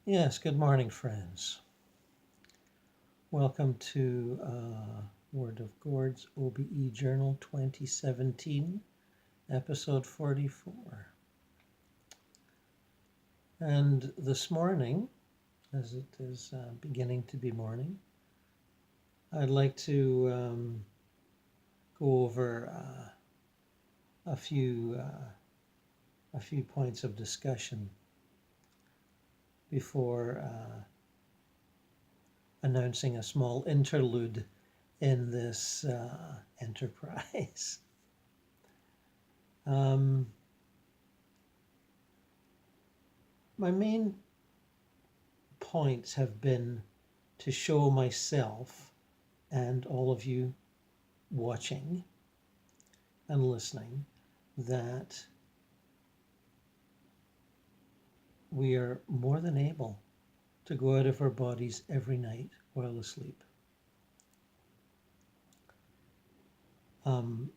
Yes, good morning, friends. Welcome to WordofGord's OBE Journal 2017, episode 44. And this morning, as it is beginning to be morning, I'd like to go over a few points of discussion before announcing a small interlude in this enterprise. My main points have been to show myself and all of you watching and listening that we are more than able to go out of our bodies every night while asleep.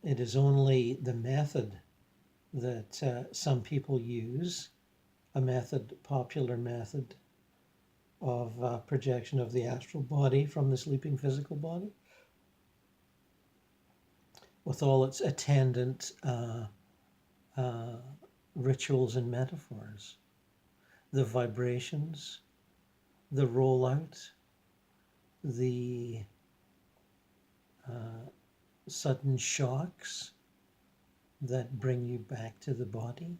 It is only the method that some people use, popular method of projection of the astral body from the sleeping physical body, with all its attendant rituals and metaphors, the vibrations, the rollout, the sudden shocks that bring you back to the body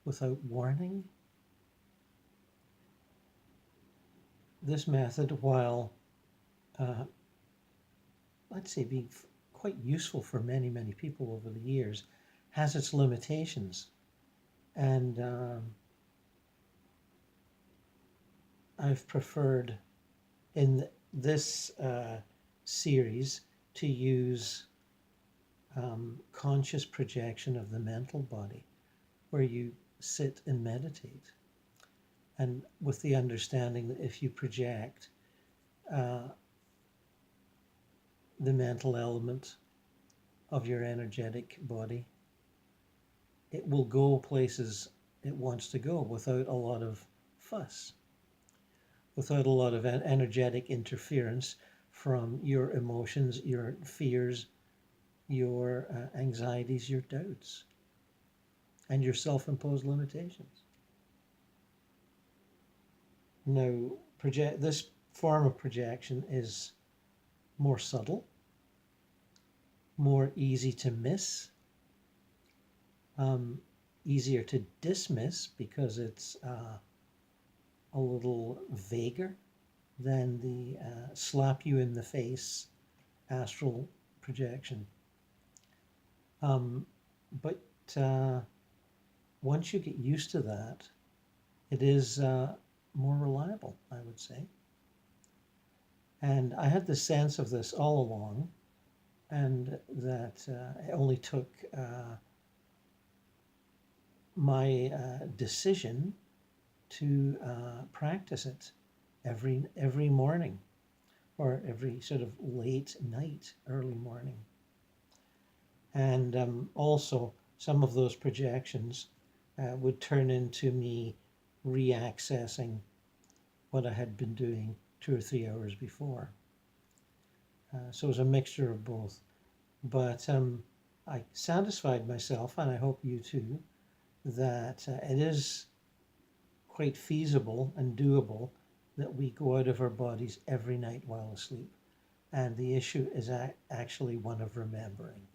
without warning. This method, while let's say being quite useful for many, many people over the years, has its limitations. And I've preferred in this series to use conscious projection of the mental body, where you sit and meditate. And with the understanding that if you project the mental element of your energetic body, it will go places it wants to go without a lot of fuss, without a lot of energetic interference from your emotions, your fears, your anxieties, your doubts, and your self-imposed limitations. Now, this form of projection is more subtle, more easy to miss, easier to dismiss because it's a little vaguer than the slap you in the face astral projection. But once you get used to that, it is more reliable, I would say. And I had the sense of this all along, and that it only took my decision to practice it every morning, or every sort of late night, early morning. And also, some of those projections would turn into me re-accessing what I had been doing 2 or 3 hours before. So it was a mixture of both. But I satisfied myself, and I hope you too, that it is quite feasible and doable that we go out of our bodies every night while asleep. And the issue is actually one of remembering,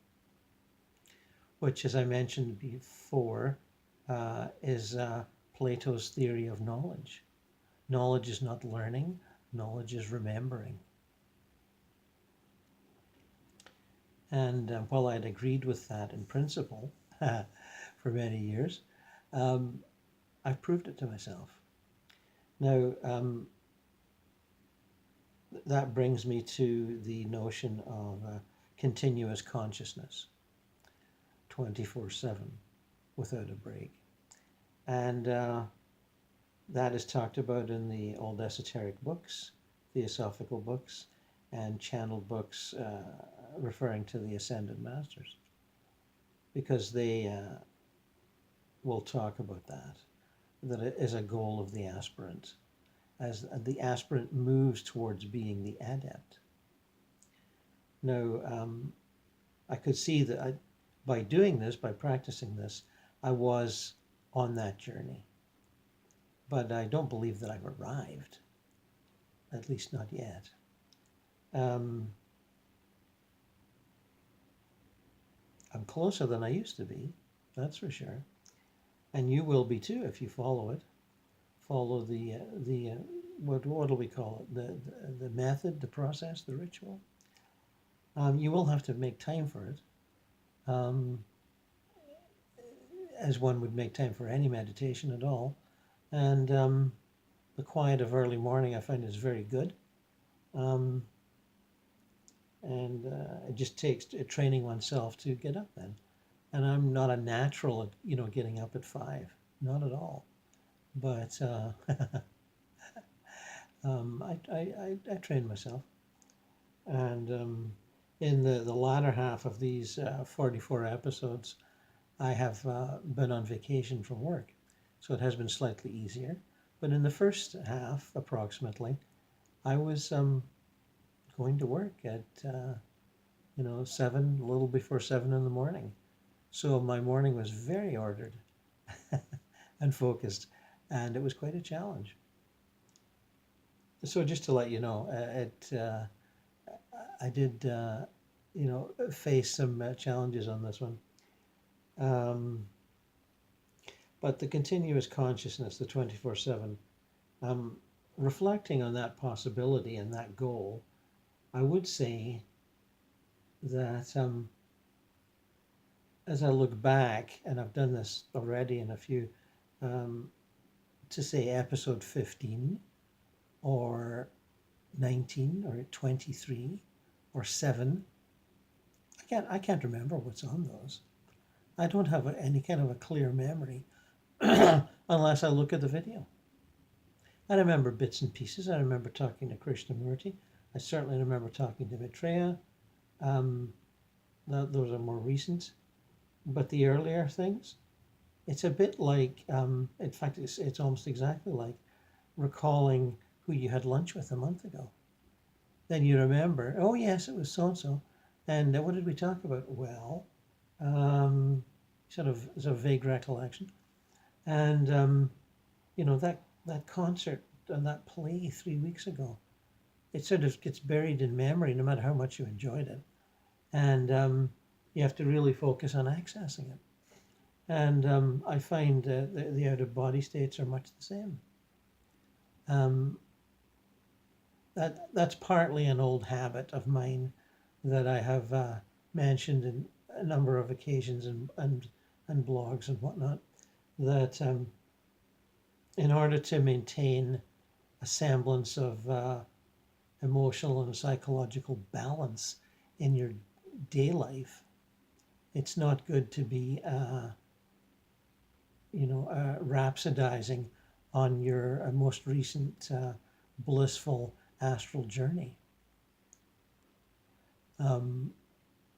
which, as I mentioned before, is Plato's theory of knowledge. Knowledge is not learning, knowledge is remembering. And while I'd agreed with that in principle for many years, I've proved it to myself. Now, that brings me to the notion of continuous consciousness, 24/7, without a break. And that is talked about in the old esoteric books, theosophical books, and channeled books referring to the Ascended Masters, because they will talk about that it is a goal of the aspirant as the aspirant moves towards being the adept. Now, I could see that by doing this, by practicing this, I was on that journey. But I don't believe that I've arrived, at least not yet. I'm closer than I used to be, that's for sure. And you will be too if you follow it. Follow the what do we call it? The method, the process, the ritual. You will have to make time for it, as one would make time for any meditation at all. And the quiet of early morning I find is very good. And it just takes training oneself to get up then. And I'm not a natural at, getting up at 5, not at all. But I train myself. And in the latter half of these 44 episodes, I have been on vacation from work. So it has been slightly easier. But in the first half, approximately, I was going to work at 7, a little before 7 in the morning. So my morning was very ordered and focused, and it was quite a challenge. So just to let you know, I did face some challenges on this one. But the continuous consciousness, the 24/7, reflecting on that possibility and that goal, I would say that as I look back, and I've done this already in a few, to say episode 15 or 19 or 23 or 7, I can't remember what's on those. I don't have any kind of a clear memory unless I look at the video. I remember bits and pieces. I remember talking to Krishnamurti. I certainly remember talking to Maitreya. Those are more recent. But the earlier things, it's a bit like, in fact, it's almost exactly like recalling who you had lunch with a month ago. Then you remember, oh yes, it was so-and-so. And what did we talk about? Well, sort of vague recollection. And, that concert and that play 3 weeks ago, it sort of gets buried in memory no matter how much you enjoyed it. And you have to really focus on accessing it. And I find the out-of-body states are much the same. That's partly an old habit of mine that I have mentioned in a number of occasions and blogs and whatnot, that in order to maintain a semblance of emotional and psychological balance in your day life, it's not good to be rhapsodizing on your most recent blissful astral journey,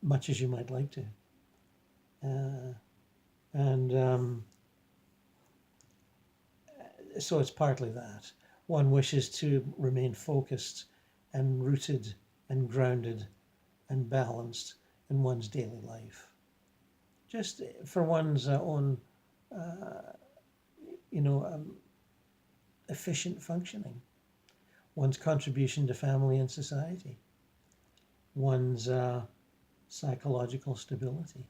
much as you might like to. So it's partly that. One wishes to remain focused and rooted and grounded and balanced in one's daily life, just for one's own efficient functioning, one's contribution to family and society, one's psychological stability.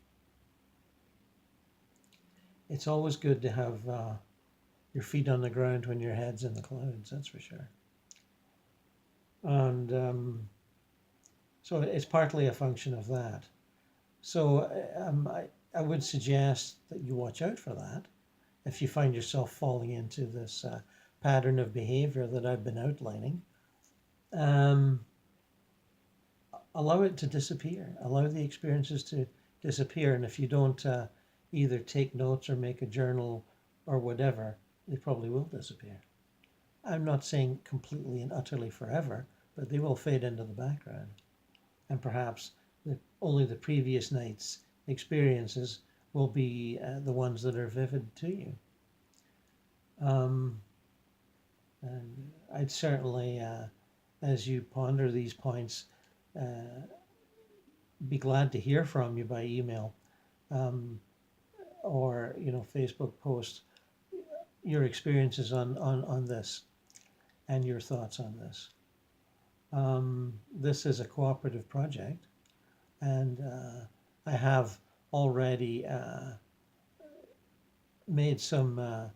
It's always good to have your feet on the ground when your head's in the clouds, that's for sure. And so it's partly a function of that. So I would suggest that you watch out for that if you find yourself falling into this pattern of behavior that I've been outlining. Allow it to disappear. Allow the experiences to disappear. And if you don't either take notes or make a journal or whatever, they probably will disappear. I'm not saying completely and utterly forever, but they will fade into the background. And perhaps only the previous night's experiences will be the ones that are vivid to you. And I'd certainly, as you ponder these points, be glad to hear from you by email, or Facebook post your experiences on this and your thoughts on this. This is a cooperative project, and I have already made some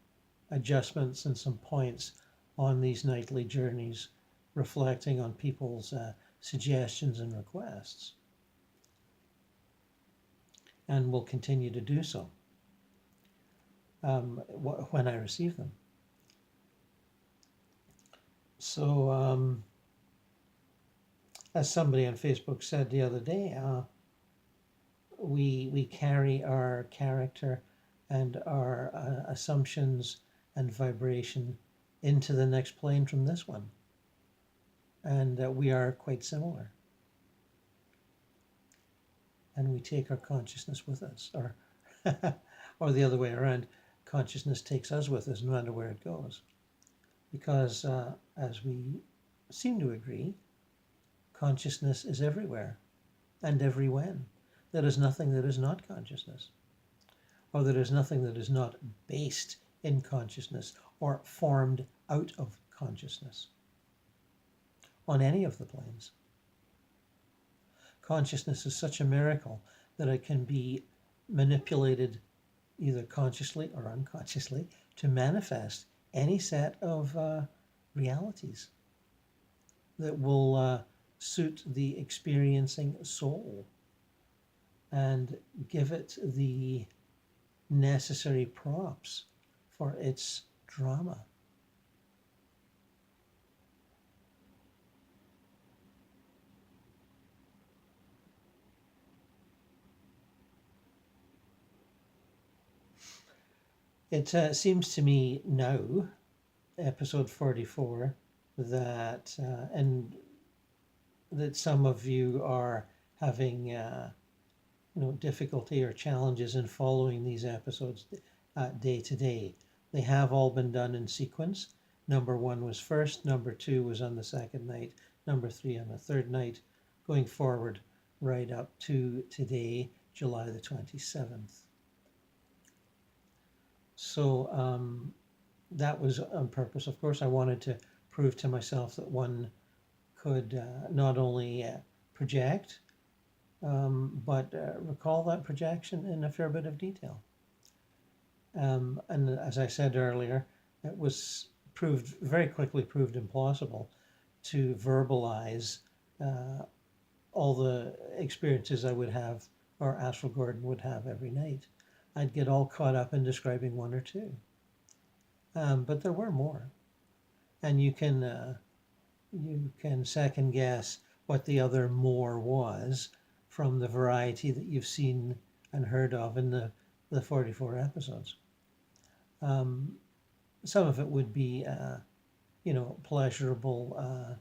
adjustments and some points on these nightly journeys, reflecting on people's suggestions and requests, and will continue to do so when I receive them. So, as somebody on Facebook said the other day, we carry our character and our assumptions and vibration into the next plane from this one, and we are quite similar. And we take our consciousness with us, or or the other way around, consciousness takes us with us no matter where it goes. Because as we seem to agree, consciousness is everywhere and every when. There is nothing that is not consciousness, or there is nothing that is not based in consciousness or formed out of consciousness on any of the planes. Consciousness is such a miracle that it can be manipulated either consciously or unconsciously to manifest any set of realities that will suit the experiencing soul and give it the necessary props for its drama. It seems to me now, episode 44, that and that some of you are having difficulty or challenges in following these episodes day to day. They have all been done in sequence. Number 1 was first, number 2 was on the second night, number 3 on the third night, going forward right up to today, July the 27th. So that was on purpose. Of course, I wanted to prove to myself that one could not only project, but recall that projection in a fair bit of detail. And as I said earlier, it was very quickly proved impossible to verbalize all the experiences I would have, or Astral Gordon would have every night. I'd get all caught up in describing one or two. But there were more. And you can second guess what the other more was from the variety that you've seen and heard of in the 44 episodes. Some of it would be, pleasurable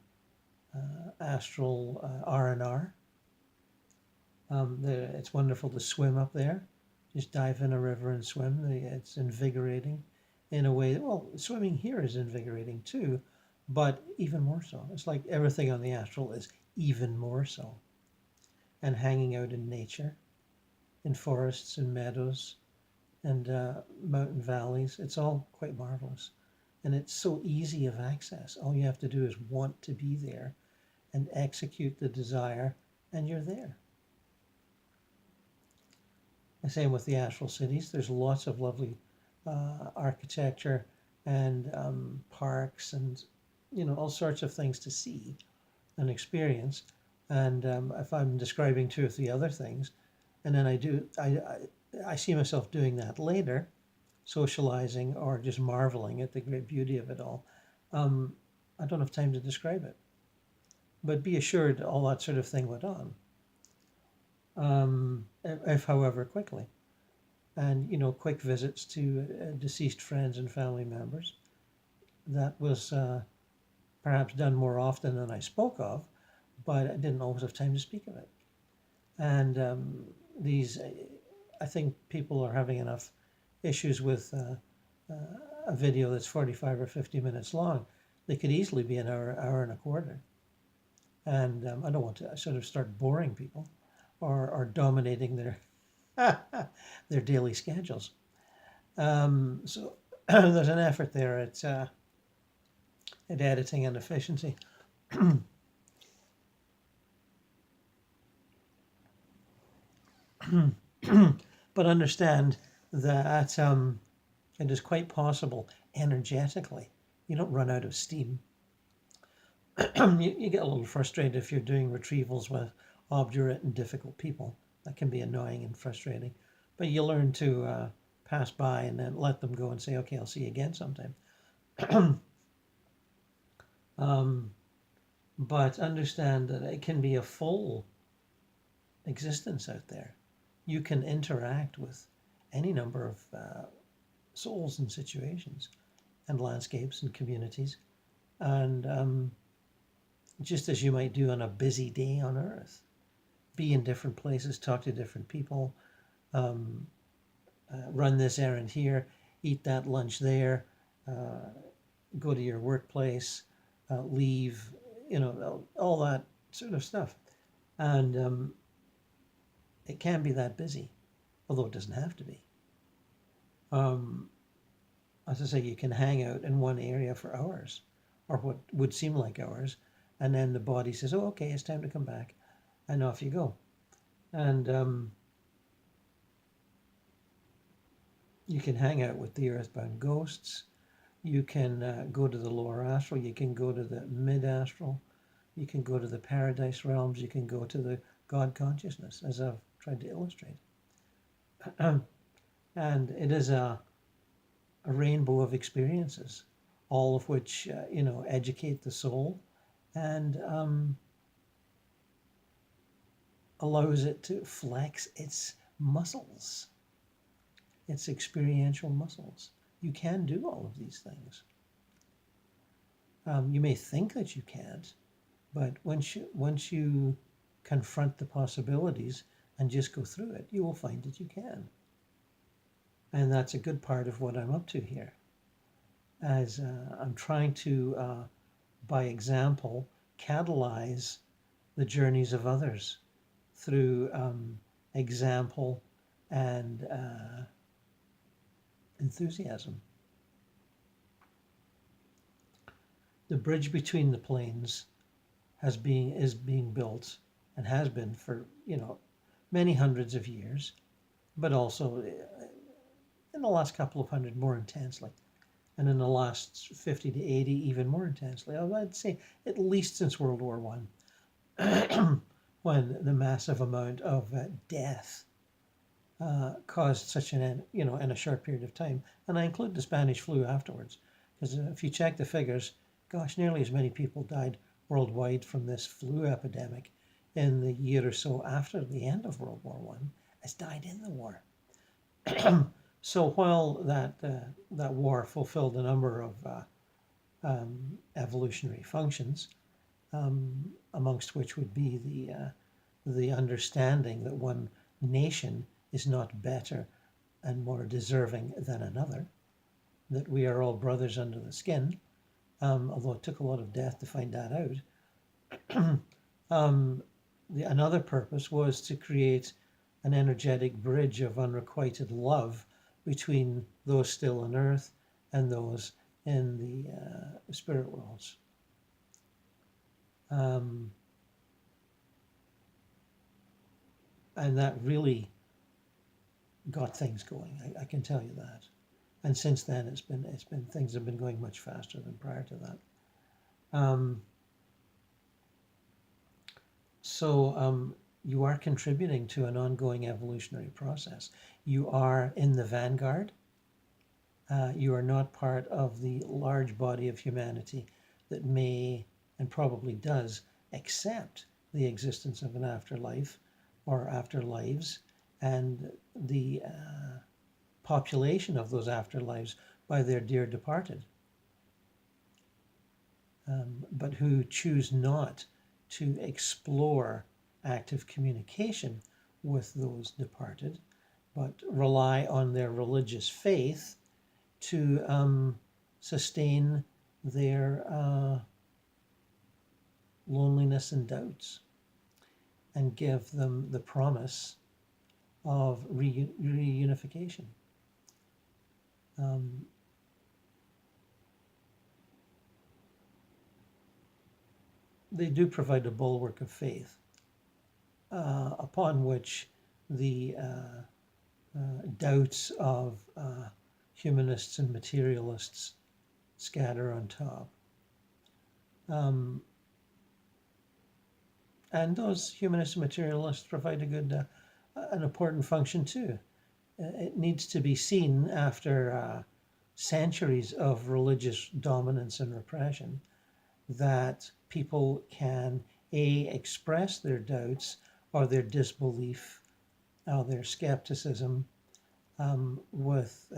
astral R&R. It's wonderful to swim up there. Just dive in a river and swim. It's invigorating in a way. Well, swimming here is invigorating too, but even more so. It's like everything on the astral is even more so. And hanging out in nature, in forests and meadows and mountain valleys, it's all quite marvelous. And it's so easy of access. All you have to do is want to be there and execute the desire, and you're there. The same with the astral cities. There's lots of lovely architecture and parks and all sorts of things to see and experience. And if I'm describing 2 or 3 other things, and then I see myself doing that later, socializing or just marveling at the great beauty of it all, I don't have time to describe it. But be assured all that sort of thing went on. If however quickly. And, quick visits to deceased friends and family members. That was perhaps done more often than I spoke of, but I didn't always have time to speak of it. And I think people are having enough issues with a video that's 45 or 50 minutes long. they could easily be an hour, hour and a quarter. And I don't want to sort of start boring people or dominating their their daily schedules. So there's an effort there at editing and efficiency. But understand that it is quite possible energetically. You don't run out of steam. You get a little frustrated if you're doing retrievals with obdurate and difficult people. That can be annoying and frustrating. But you learn to pass by and then let them go and say, okay, I'll see you again sometime. But understand that it can be a full existence out there. You can interact with any number of souls and situations and landscapes and communities. And just as you might do on a busy day on Earth, be in different places, talk to different people, run this errand here, eat that lunch there, go to your workplace, leave, all that sort of stuff. And it can be that busy, although it doesn't have to be. As I say, you can hang out in one area for hours, or what would seem like hours, and then the body says, oh, okay, it's time to come back, and off you go. And you can hang out with the earthbound ghosts. You can go to the lower astral. You can go to the mid-astral. You can go to the paradise realms. You can go to the God consciousness, as I've tried to illustrate. And it is a rainbow of experiences, all of which, educate the soul and allows it to flex its muscles, its experiential muscles. You can do all of these things. You may think that you can't, but once you confront the possibilities and just go through it, you will find that you can. And that's a good part of what I'm up to here, as I'm trying to, by example, catalyze the journeys of others through example and enthusiasm. The bridge between the planes is being built and has been for many hundreds of years, but also in the last couple of hundred more intensely, and in the last 50 to 80 even more intensely. I'd say at least since World War I, when the massive amount of death caused such in a short period of time. And I include the Spanish flu afterwards, because if you check the figures, gosh, nearly as many people died worldwide from this flu epidemic in the year or so after the end of World War I as died in the war. So while that war fulfilled a number of evolutionary functions, amongst which would be the understanding that one nation is not better and more deserving than another, that we are all brothers under the skin, although it took a lot of death to find that out. Another purpose was to create an energetic bridge of unrequited love between those still on earth and those in the spirit worlds. And that really got things going. I can tell you that. And since then, it's been things have been going much faster than prior to that. So you are contributing to an ongoing evolutionary process. You are in the vanguard. You are not part of the large body of humanity that may and probably does accept the existence of an afterlife or afterlives and the population of those afterlives by their dear departed, but who choose not to explore active communication with those departed, but rely on their religious faith to sustain their loneliness and doubts and give them the promise of reunification. They do provide a bulwark of faith upon which the doubts of humanists and materialists scatter on top. And those humanists and materialists provide a good, an important function too. It needs to be seen after centuries of religious dominance and repression that people can express their doubts or their disbelief or their skepticism with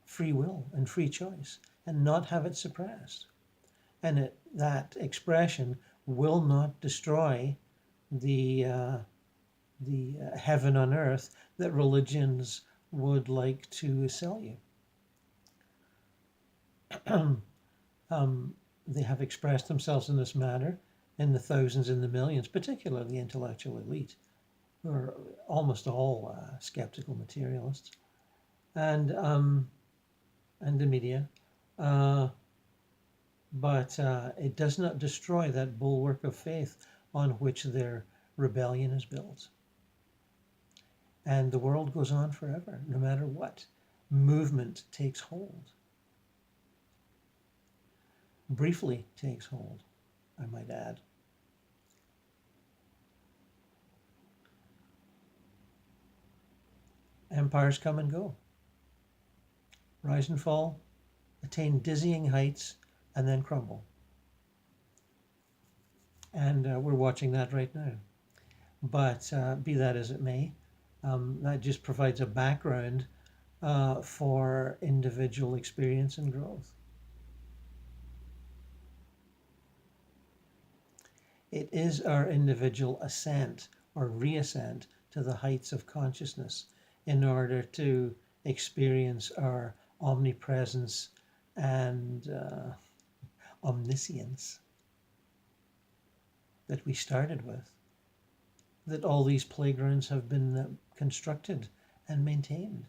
free will and free choice and not have it suppressed. And that expression will not destroy the heaven on earth that religions would like to sell you. They have expressed themselves in this manner in the thousands and the millions, particularly the intellectual elite, who are almost all skeptical materialists, and the media. But it does not destroy that bulwark of faith on which their rebellion is built. And the world goes on forever, no matter what. Movement takes hold. Briefly takes hold, I might add. Empires come and go. Rise and fall, attain dizzying heights, and then crumble. And we're watching that right now. But be that as it may, that just provides a background for individual experience and growth. It is our individual ascent or reascent to the heights of consciousness in order to experience our omnipresence and omniscience that we started with, that all these playgrounds have been constructed and maintained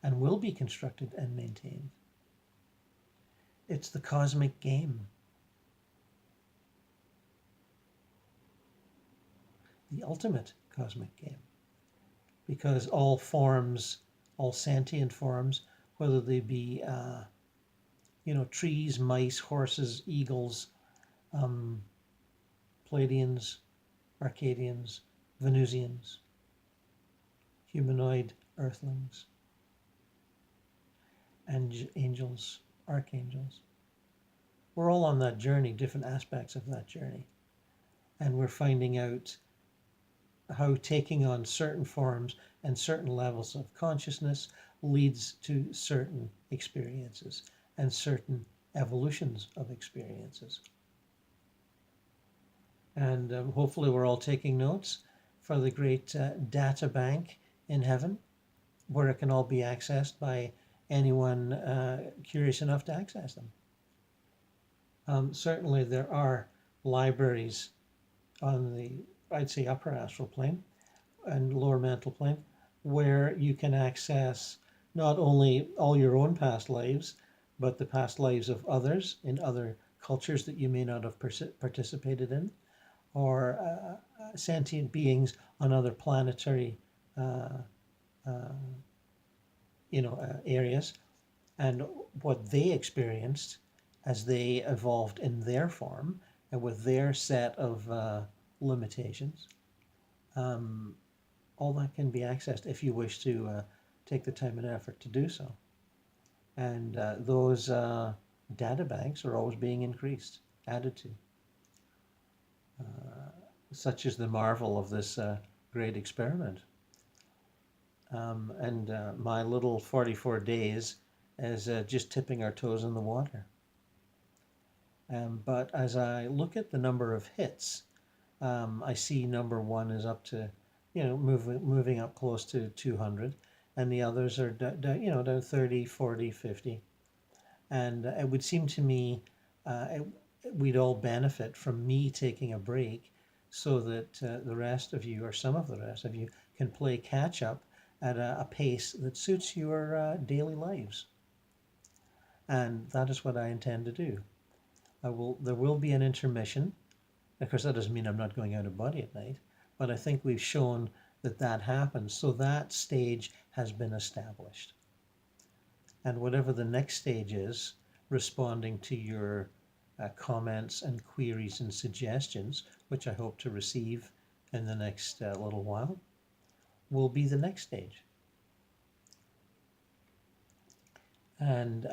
and will be constructed and maintained. It's the cosmic game. The ultimate cosmic game. Because all forms, all sentient forms, whether they be, trees, mice, horses, eagles, Pleiadians, Arcadians, Venusians, humanoid earthlings, and angels, archangels. We're all on that journey, different aspects of that journey. And we're finding out how taking on certain forms and certain levels of consciousness leads to certain experiences and certain evolutions of experiences. And hopefully we're all taking notes for the great data bank in heaven, where it can all be accessed by anyone curious enough to access them. Certainly there are libraries on the, I'd say, upper astral plane and lower mental plane, where you can access not only all your own past lives, but the past lives of others in other cultures that you may not have participated in, or sentient beings on other planetary areas, and what they experienced as they evolved in their form and with their set of limitations. All that can be accessed if you wish to take the time and effort to do so. And those data banks are always being increased, added to. Such is the marvel of this great experiment. And my little 44 days is just tipping our toes in the water. But as I look at the number of hits, I see number one is up to, moving up close to 200, and the others are down 30, 40, 50. And it would seem to me we'd all benefit from me taking a break so that the rest of you, or some of the rest of you, can play catch up at a pace that suits your daily lives. And that is what I intend to do. There will be an intermission. Of course, that doesn't mean I'm not going out of body at night, but I think we've shown that that happens. So that stage has been established. And whatever the next stage is, responding to your comments and queries and suggestions, which I hope to receive in the next little while, will be the next stage. And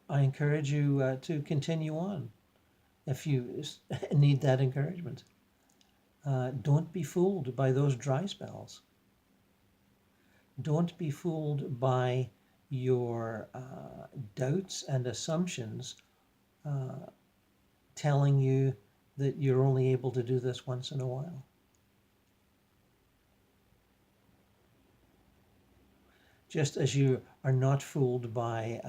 I encourage you to continue on if you need that encouragement. Don't be fooled by those dry spells. Don't be fooled by your doubts and assumptions telling you that you're only able to do this once in a while. Just as you are not fooled by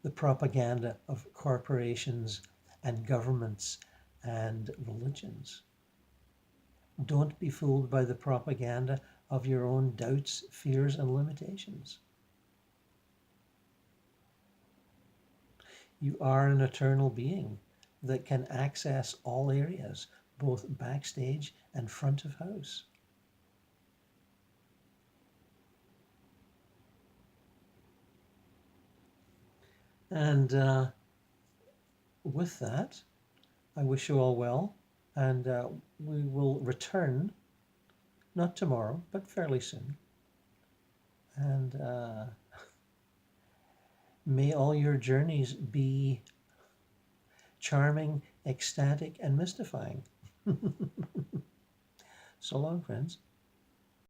the propaganda of corporations and governments and religions. Don't be fooled by the propaganda of your own doubts, fears, and limitations. You are an eternal being that can access all areas, both backstage and front of house. And with that, I wish you all well, and we will return, not tomorrow, but fairly soon. And may all your journeys be charming, ecstatic, and mystifying. So long, friends.